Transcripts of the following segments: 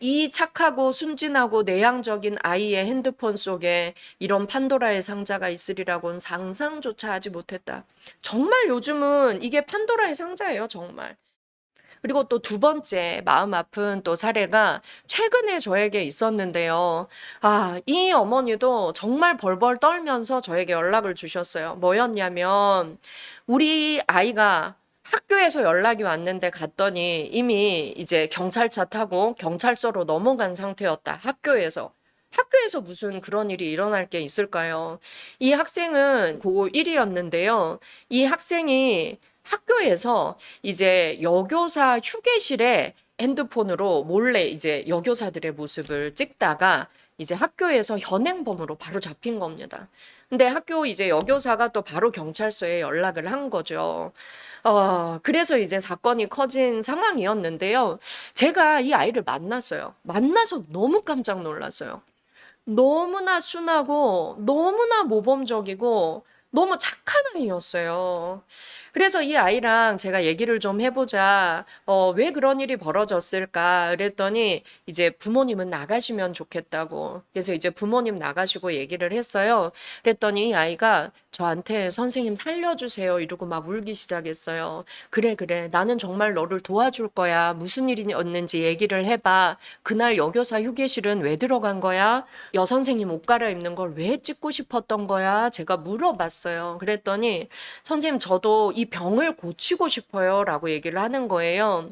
이 착하고 순진하고 내향적인 아이의 핸드폰 속에 이런 판도라의 상자가 있으리라고는 상상조차 하지 못했다. 정말 요즘은 이게 판도라의 상자예요, 정말. 그리고 또 두 번째 마음 아픈 또 사례가 최근에 저에게 있었는데요. 이 어머니도 정말 벌벌 떨면서 저에게 연락을 주셨어요. 뭐였냐면, 우리 아이가 학교에서 연락이 왔는데 갔더니 이미 이제 경찰차 타고 경찰서로 넘어간 상태였다. 학교에서. 학교에서 무슨 그런 일이 일어날 게 있을까요? 이 학생은 고 1이었는데요. 이 학생이 학교에서 이제 여교사 휴게실에 핸드폰으로 몰래 이제 여교사들의 모습을 찍다가 이제 학교에서 현행범으로 바로 잡힌 겁니다. 근데 학교 이제 여교사가 또 바로 경찰서에 연락을 한 거죠. 그래서 이제 사건이 커진 상황이었는데요. 제가 이 아이를 만났어요. 만나서 너무 깜짝 놀랐어요. 너무나 순하고 너무나 모범적이고 너무 착한 아이였어요. 그래서 이 아이랑 제가 얘기를 좀 해보자. 왜 그런 일이 벌어졌을까? 그랬더니 이제 부모님은 나가시면 좋겠다고. 그래서 이제 부모님 나가시고 얘기를 했어요. 그랬더니 이 아이가 저한테 선생님 살려주세요. 이러고 막 울기 시작했어요. 그래, 그래. 나는 정말 너를 도와줄 거야. 무슨 일이었는지 얘기를 해봐. 그날 여교사 휴게실은 왜 들어간 거야? 여선생님 옷 갈아입는 걸 왜 찍고 싶었던 거야? 제가 물어봤어요. 그랬더니 선생님 저도 이 병을 고치고 싶어요 라고 얘기를 하는 거예요.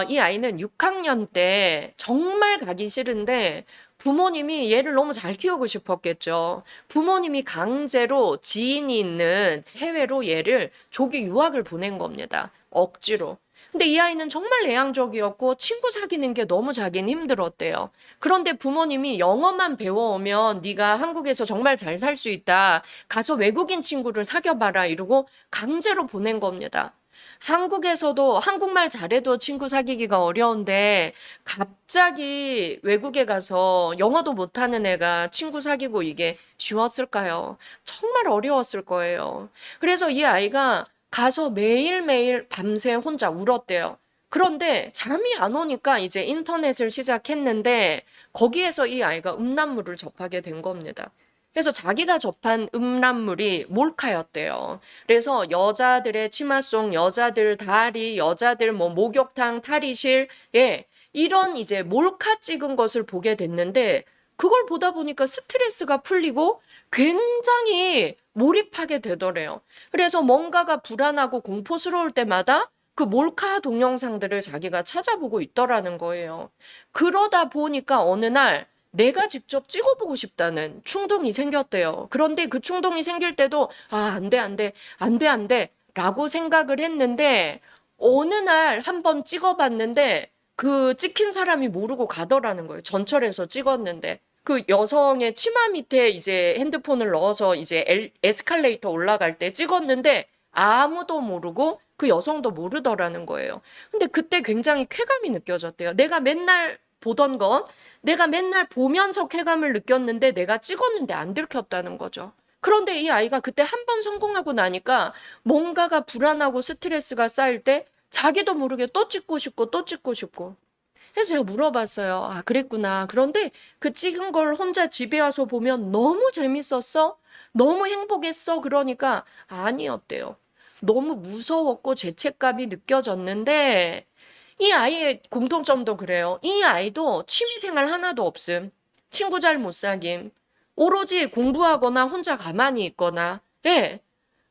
이 아이는 6학년 때 정말 가기 싫은데 부모님이 얘를 너무 잘 키우고 싶었겠죠. 부모님이 강제로 지인이 있는 해외로 얘를 조기 유학을 보낸 겁니다. 억지로. 근데 이 아이는 정말 내향적이었고 친구 사귀는 게 너무 자기는 힘들었대요. 그런데 부모님이 영어만 배워오면 네가 한국에서 정말 잘 살 수 있다. 가서 외국인 친구를 사귀어봐라 이러고 강제로 보낸 겁니다. 한국에서도 한국말 잘해도 친구 사귀기가 어려운데 갑자기 외국에 가서 영어도 못하는 애가 친구 사귀고 이게 쉬웠을까요? 정말 어려웠을 거예요. 그래서 이 아이가 가서 매일매일 밤새 혼자 울었대요. 그런데 잠이 안 오니까 이제 인터넷을 시작했는데 거기에서 이 아이가 음란물을 접하게 된 겁니다. 그래서 자기가 접한 음란물이 몰카였대요. 그래서 여자들의 치마송, 여자들 다리, 여자들 뭐 목욕탕, 탈의실, 예, 이런 이제 몰카 찍은 것을 보게 됐는데 그걸 보다 보니까 스트레스가 풀리고 굉장히 몰입하게 되더래요. 그래서 뭔가가 불안하고 공포스러울 때마다 그 몰카 동영상들을 자기가 찾아보고 있더라는 거예요. 그러다 보니까 어느 날 내가 직접 찍어보고 싶다는 충동이 생겼대요. 그런데 그 충동이 생길 때도 안 돼, 안 돼, 안 돼, 안 돼 라고 생각을 했는데 어느 날 한번 찍어봤는데 그 찍힌 사람이 모르고 가더라는 거예요. 전철에서 찍었는데. 그 여성의 치마 밑에 이제 핸드폰을 넣어서 이제 에스컬레이터 올라갈 때 찍었는데 아무도 모르고 그 여성도 모르더라는 거예요. 근데 그때 굉장히 쾌감이 느껴졌대요. 내가 맨날 보던 건 내가 맨날 보면서 쾌감을 느꼈는데 내가 찍었는데 안 들켰다는 거죠. 그런데 이 아이가 그때 한 번 성공하고 나니까 뭔가가 불안하고 스트레스가 쌓일 때 자기도 모르게 또 찍고 싶고 또 찍고 싶고. 그래서 제가 물어봤어요. 그랬구나. 그런데 그 찍은 걸 혼자 집에 와서 보면 너무 재밌었어? 너무 행복했어? 그러니까 아니었대요. 너무 무서웠고 죄책감이 느껴졌는데 이 아이의 공통점도 그래요. 이 아이도 취미생활 하나도 없음. 친구 잘 못 사귐. 오로지 공부하거나 혼자 가만히 있거나. 예.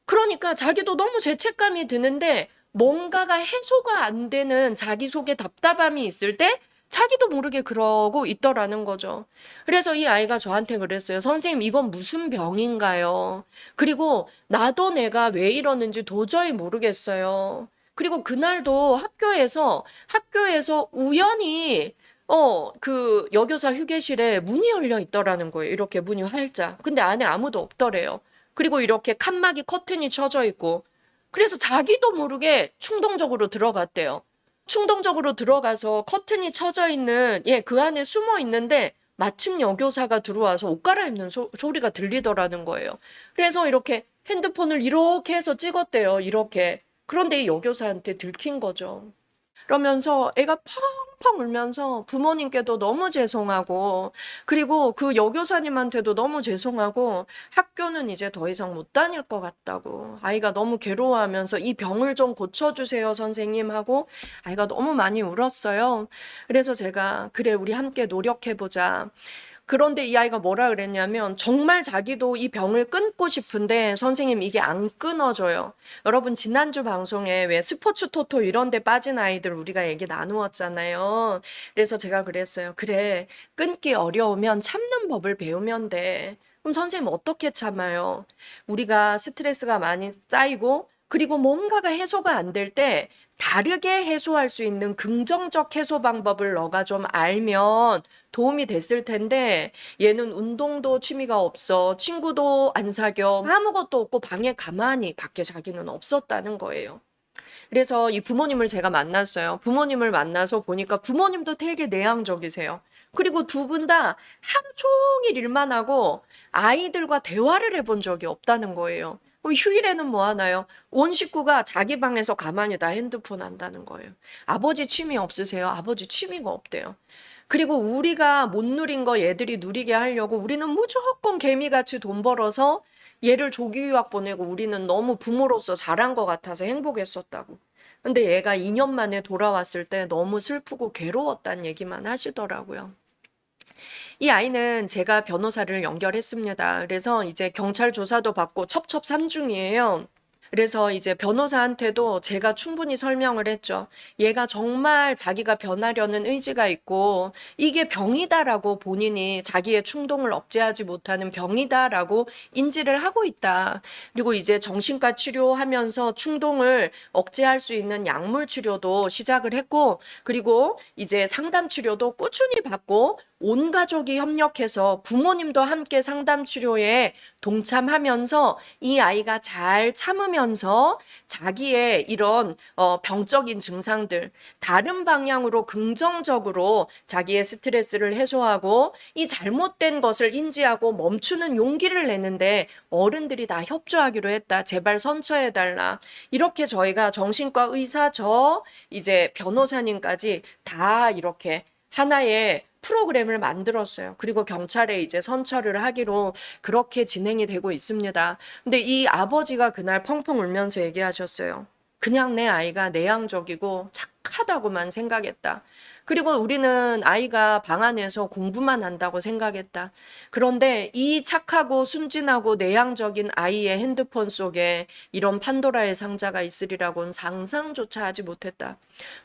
그러니까 자기도 너무 죄책감이 드는데 뭔가가 해소가 안 되는 자기 속에 답답함이 있을 때 자기도 모르게 그러고 있더라는 거죠. 그래서 이 아이가 저한테 그랬어요. 선생님, 이건 무슨 병인가요? 그리고 나도 내가 왜 이러는지 도저히 모르겠어요. 그리고 그날도 학교에서 우연히 그 여교사 휴게실에 문이 열려 있더라는 거예요. 이렇게 문이 활짝. 근데 안에 아무도 없더래요. 그리고 이렇게 칸막이 커튼이 쳐져 있고. 그래서 자기도 모르게 충동적으로 들어갔대요. 충동적으로 들어가서 커튼이 쳐져 있는, 예, 그 안에 숨어 있는데 마침 여교사가 들어와서 옷 갈아입는 소리가 들리더라는 거예요. 그래서 이렇게 핸드폰을 이렇게 해서 찍었대요. 이렇게. 그런데 이 여교사한테 들킨 거죠. 그러면서 애가 펑펑 울면서 부모님께도 너무 죄송하고, 그리고 그 여교사님한테도 너무 죄송하고, 학교는 이제 더 이상 못 다닐 것 같다고, 아이가 너무 괴로워하면서 이 병을 좀 고쳐주세요 선생님 하고 아이가 너무 많이 울었어요. 그래서 제가 그래 우리 함께 노력해보자. 그런데 이 아이가 뭐라 그랬냐면 정말 자기도 이 병을 끊고 싶은데 선생님 이게 안 끊어져요. 여러분 지난주 방송에 왜 스포츠 토토 이런 데 빠진 아이들 우리가 얘기 나누었잖아요. 그래서 제가 그랬어요. 그래 끊기 어려우면 참는 법을 배우면 돼. 그럼 선생님 어떻게 참아요? 우리가 스트레스가 많이 쌓이고 그리고 뭔가가 해소가 안 될 때 다르게 해소할 수 있는 긍정적 해소 방법을 너가 좀 알면 도움이 됐을 텐데 얘는 운동도 취미가 없어. 친구도 안 사겨. 아무것도 없고 방에 가만히 밖에 자기는 없었다는 거예요. 그래서 이 부모님을 제가 만났어요. 부모님을 만나서 보니까 부모님도 되게 내향적이세요. 그리고 두 분 다 하루 종일 일만 하고 아이들과 대화를 해본 적이 없다는 거예요. 휴일에는 뭐 하나요? 온 식구가 자기 방에서 가만히 다 핸드폰 한다는 거예요. 아버지 취미 없으세요? 아버지 취미가 없대요. 그리고 우리가 못 누린 거 얘들이 누리게 하려고 우리는 무조건 개미같이 돈 벌어서 얘를 조기 유학 보내고 우리는 너무 부모로서 잘한 것 같아서 행복했었다고. 근데 얘가 2년 만에 돌아왔을 때 너무 슬프고 괴로웠다는 얘기만 하시더라고요. 이 아이는 제가 변호사를 연결했습니다. 그래서 이제 경찰 조사도 받고 첩첩산중이에요. 그래서 이제 변호사한테도 제가 충분히 설명을 했죠. 얘가 정말 자기가 변하려는 의지가 있고 이게 병이다라고 본인이 자기의 충동을 억제하지 못하는 병이다라고 인지를 하고 있다. 그리고 이제 정신과 치료하면서 충동을 억제할 수 있는 약물 치료도 시작을 했고 그리고 이제 상담 치료도 꾸준히 받고 온 가족이 협력해서 부모님도 함께 상담 치료에 동참하면서 이 아이가 잘 참으면서 자기의 이런 병적인 증상들 다른 방향으로 긍정적으로 자기의 스트레스를 해소하고 이 잘못된 것을 인지하고 멈추는 용기를 내는데 어른들이 다 협조하기로 했다. 제발 선처해달라. 이렇게 저희가 정신과 의사 이제 변호사님까지 다 이렇게 하나의 프로그램을 만들었어요. 그리고 경찰에 이제 선처를 하기로 그렇게 진행이 되고 있습니다. 근데 이 아버지가 그날 펑펑 울면서 얘기하셨어요. 그냥 내 아이가 내향적이고 착하다고만 생각했다. 그리고 우리는 아이가 방 안에서 공부만 한다고 생각했다. 그런데 이 착하고 순진하고 내향적인 아이의 핸드폰 속에 이런 판도라의 상자가 있으리라고는 상상조차 하지 못했다.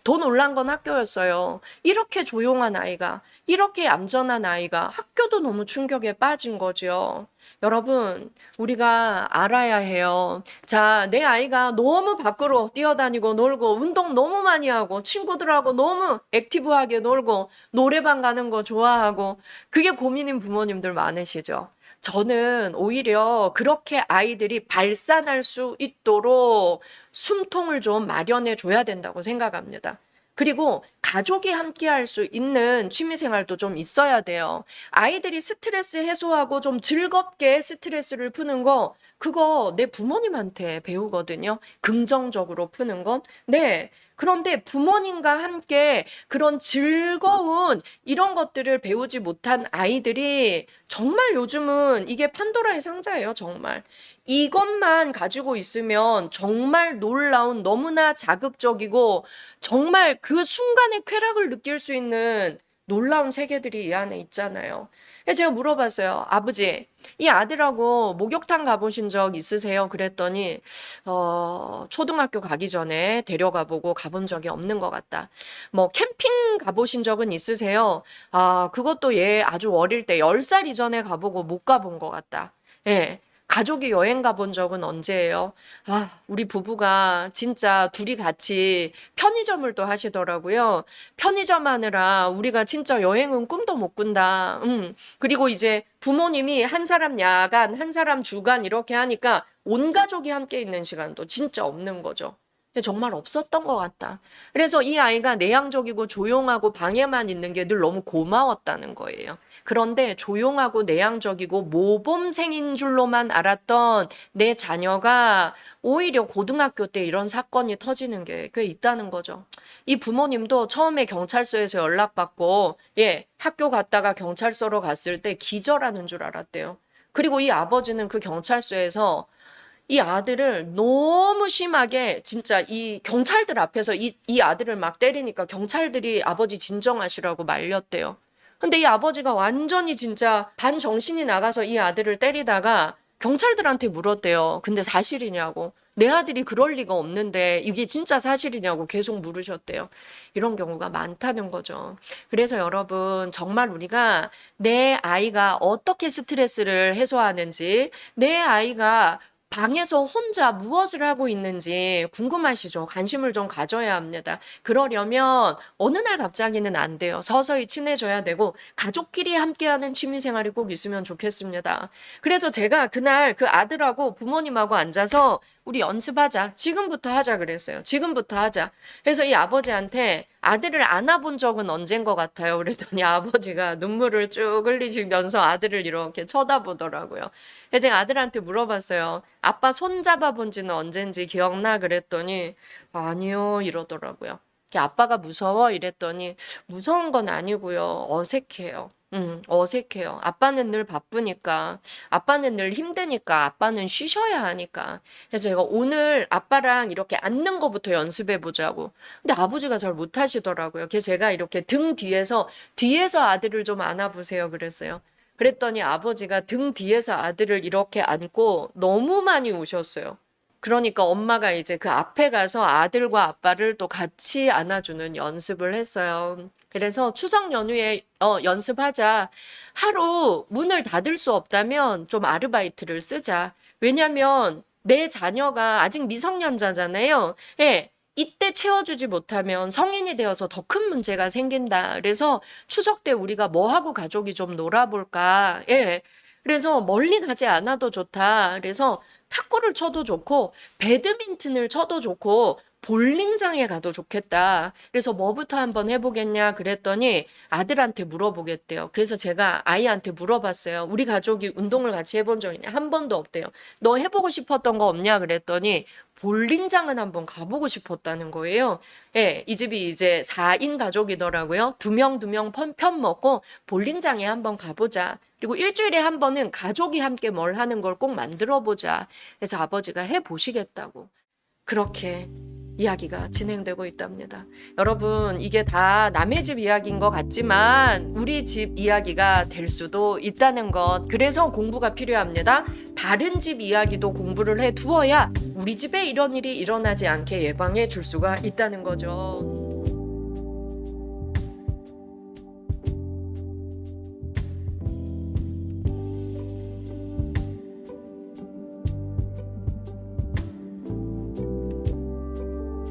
더 놀란 건 학교였어요. 이렇게 조용한 아이가, 이렇게 얌전한 아이가 학교도 너무 충격에 빠진 거죠. 여러분, 우리가 알아야 해요. 자, 내 아이가 너무 밖으로 뛰어다니고 놀고 운동 너무 많이 하고 친구들하고 너무 액티브하게 놀고 노래방 가는 거 좋아하고 그게 고민인 부모님들 많으시죠. 저는 오히려 그렇게 아이들이 발산할 수 있도록 숨통을 좀 마련해 줘야 된다고 생각합니다. 그리고 가족이 함께 할 수 있는 취미 생활도 좀 있어야 돼요. 아이들이 스트레스 해소하고 좀 즐겁게 스트레스를 푸는 거, 그거 내 부모님한테 배우거든요. 긍정적으로 푸는 건. 네. 그런데 부모님과 함께 그런 즐거운 이런 것들을 배우지 못한 아이들이 정말 요즘은 이게 판도라의 상자예요, 정말. 이것만 가지고 있으면 정말 놀라운 너무나 자극적이고 정말 그 순간의 쾌락을 느낄 수 있는 놀라운 세계들이 이 안에 있잖아요. 그래서 제가 물어봤어요. 아버지, 이 아들하고 목욕탕 가보신 적 있으세요? 그랬더니 초등학교 가기 전에 데려가 보고 가본 적이 없는 것 같다. 뭐 캠핑 가보신 적은 있으세요? 아, 그것도 얘 아주 어릴 때 10살 이전에 가보고 못 가본 것 같다. 예. 가족이 여행 가본 적은 언제예요? 아, 우리 부부가 진짜 둘이 같이 편의점을 또 하시더라고요. 편의점 하느라 우리가 진짜 여행은 꿈도 못 꾼다. 그리고 이제 부모님이 한 사람 야간, 한 사람 주간 이렇게 하니까 온 가족이 함께 있는 시간도 진짜 없는 거죠. 정말 없었던 것 같다. 그래서 이 아이가 내향적이고 조용하고 방에만 있는 게 늘 너무 고마웠다는 거예요. 그런데 조용하고 내향적이고 모범생인 줄로만 알았던 내 자녀가 오히려 고등학교 때 이런 사건이 터지는 게 꽤 있다는 거죠. 이 부모님도 처음에 경찰서에서 연락받고 학교 갔다가 경찰서로 갔을 때 기절하는 줄 알았대요. 그리고 이 아버지는 그 경찰서에서 이 아들을 너무 심하게 진짜 이 경찰들 앞에서 이 아들을 막 때리니까 경찰들이 아버지 진정하시라고 말렸대요. 근데 이 아버지가 완전히 진짜 반정신이 나가서 이 아들을 때리다가 경찰들한테 물었대요. 근데 사실이냐고. 내 아들이 그럴 리가 없는데 이게 진짜 사실이냐고 계속 물으셨대요. 이런 경우가 많다는 거죠. 그래서 여러분, 정말 우리가 내 아이가 어떻게 스트레스를 해소하는지, 내 아이가 방에서 혼자 무엇을 하고 있는지 궁금하시죠? 관심을 좀 가져야 합니다. 그러려면 어느 날 갑자기는 안 돼요. 서서히 친해져야 되고 가족끼리 함께하는 취미생활이 꼭 있으면 좋겠습니다. 그래서 제가 그날 그 아들하고 부모님하고 앉아서 우리 연습하자. 지금부터 하자 그랬어요. 지금부터 하자. 그래서 이 아버지한테 아들을 안아본 적은 언젠 것 같아요. 그랬더니 아버지가 눈물을 쭉 흘리시면서 아들을 이렇게 쳐다보더라고요. 그래서 제가 아들한테 물어봤어요. 아빠 손 잡아본 지는 언젠지 기억나? 그랬더니 아니요 이러더라고요. 아빠가 무서워? 이랬더니 무서운 건 아니고요. 어색해요. 어색해요. 아빠는 늘 바쁘니까, 아빠는 늘 힘드니까, 아빠는 쉬셔야 하니까. 그래서 제가 오늘 아빠랑 이렇게 앉는 거부터 연습해 보자고. 근데 아버지가 잘 못하시더라고요. 그래서 제가 이렇게 등 뒤에서 아들을 좀 안아보세요 그랬어요. 그랬더니 아버지가 등 뒤에서 아들을 이렇게 안고 너무 많이 우셨어요. 그러니까 엄마가 이제 그 앞에 가서 아들과 아빠를 또 같이 안아주는 연습을 했어요. 그래서 추석 연휴에 연습하자. 하루 문을 닫을 수 없다면 좀 아르바이트를 쓰자. 왜냐면 내 자녀가 아직 미성년자잖아요. 이때 채워주지 못하면 성인이 되어서 더 큰 문제가 생긴다. 그래서 추석 때 우리가 뭐 하고 가족이 좀 놀아볼까. 그래서 멀리 가지 않아도 좋다. 그래서 탁구를 쳐도 좋고 배드민턴을 쳐도 좋고 볼링장에 가도 좋겠다. 그래서 뭐부터 한번 해보겠냐 그랬더니 아들한테 물어보겠대요. 그래서 제가 아이한테 물어봤어요. 우리 가족이 운동을 같이 해본 적 있냐? 한 번도 없대요. 너 해보고 싶었던 거 없냐 그랬더니 볼링장은 한번 가보고 싶었다는 거예요. 이 집이 이제 4인 가족이더라고요. 두 명 편 먹고 볼링장에 한번 가보자. 그리고 일주일에 한 번은 가족이 함께 뭘 하는 걸 꼭 만들어 보자. 그래서 아버지가 해보시겠다고. 그렇게 이야기가 진행되고 있답니다. 여러분, 이게 다 남의 집 이야기인 것 같지만 우리 집 이야기가 될 수도 있다는 것. 그래서 공부가 필요합니다. 다른 집 이야기도 공부를 해 두어야 우리 집에 이런 일이 일어나지 않게 예방해 줄 수가 있다는 거죠.